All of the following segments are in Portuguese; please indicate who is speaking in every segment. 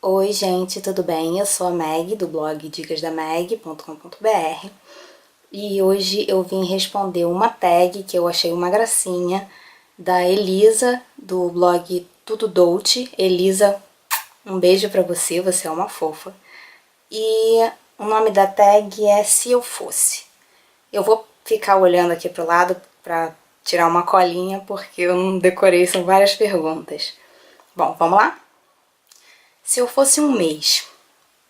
Speaker 1: Oi gente, tudo bem? Eu sou a Meg, do blog dicasdameg.com.br e hoje eu vim responder uma tag que eu achei uma gracinha da Elisa, do blog Tudo Dolce. Elisa, um beijo pra você, você é uma fofa. E o nome da tag é Se Eu Fosse. Eu vou ficar olhando aqui pro lado pra tirar uma colinha porque eu não decorei, são várias perguntas. Bom, vamos lá? Se eu fosse um mês,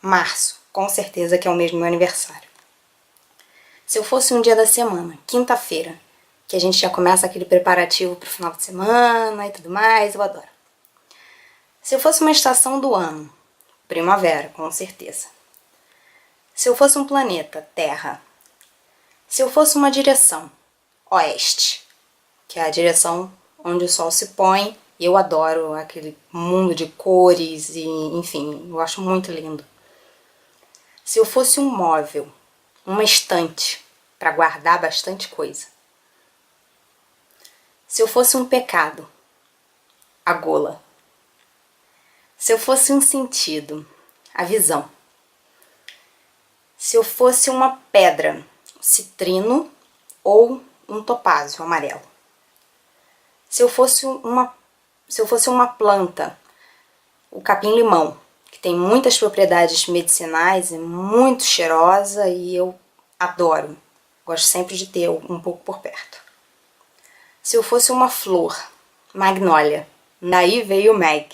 Speaker 1: março, com certeza que é o mês do meu aniversário. Se eu fosse um dia da semana, quinta-feira, que a gente já começa aquele preparativo pro final de semana e tudo mais, eu adoro. Se eu fosse uma estação do ano, primavera, com certeza. Se eu fosse um planeta, Terra. Se eu fosse uma direção, oeste, que é a direção onde o sol se põe, e eu adoro aquele mundo de cores e, enfim, eu acho muito lindo. Se eu fosse um móvel, uma estante, para guardar bastante coisa. Se eu fosse um pecado, a gola. Se eu fosse um sentido, a visão. Se eu fosse uma pedra, citrino ou um topázio amarelo. Se eu fosse uma planta, o capim-limão, que tem muitas propriedades medicinais, é muito cheirosa e eu adoro. Gosto sempre de ter um pouco por perto. Se eu fosse uma flor, magnólia, daí veio Meg.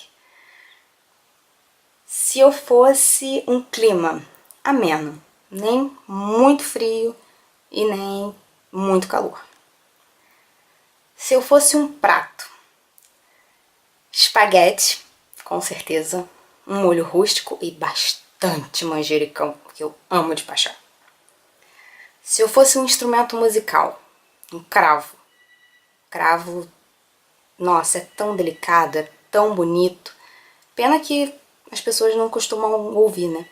Speaker 1: Se eu fosse um clima ameno, nem muito frio e nem muito calor. Se eu fosse um prato, espaguete, com certeza, um molho rústico e bastante manjericão, que eu amo de paixão. Se eu fosse um instrumento musical, um cravo. Cravo, nossa, é tão delicado, é tão bonito. Pena que as pessoas não costumam ouvir, né?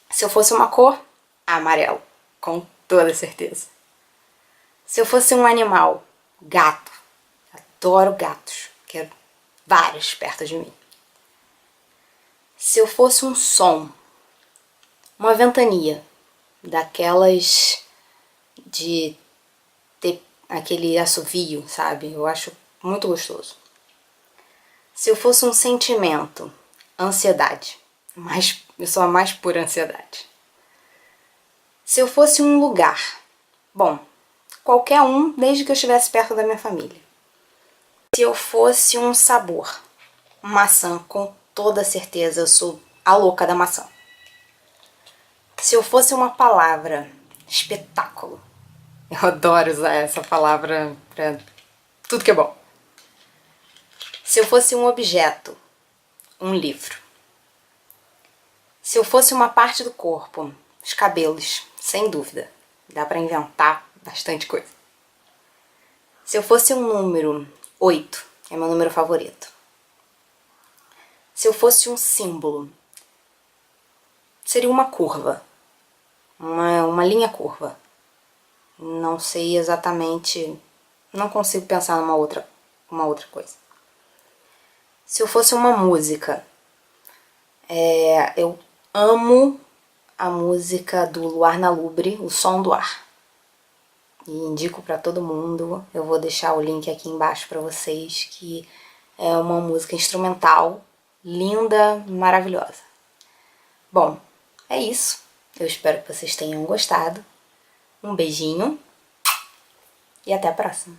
Speaker 1: Se eu fosse uma cor, amarelo, com toda certeza. Se eu fosse um animal, gato. Adoro gatos, quero vários perto de mim. Se eu fosse um som, uma ventania, daquelas de ter aquele assovio, sabe? Eu acho muito gostoso. Se eu fosse um sentimento, ansiedade. Mas eu sou a mais pura ansiedade. Se eu fosse um lugar, bom, qualquer um, desde que eu estivesse perto da minha família. Se eu fosse um sabor, maçã, com toda certeza, eu sou a louca da maçã. Se eu fosse uma palavra, espetáculo. Eu adoro usar essa palavra pra tudo que é bom. Se eu fosse um objeto, um livro. Se eu fosse uma parte do corpo, os cabelos, sem dúvida. Dá pra inventar bastante coisa. Se eu fosse um número, 8, é meu número favorito. Se eu fosse um símbolo, seria uma curva. Uma linha curva. Não sei exatamente, não consigo pensar numa outra coisa. Se eu fosse uma música, eu amo a música do Luar na Lubre, O Som do Ar. E indico pra todo mundo, eu vou deixar o link aqui embaixo pra vocês, que é uma música instrumental, linda, maravilhosa. Bom, é isso. Eu espero que vocês tenham gostado. Um beijinho e até a próxima.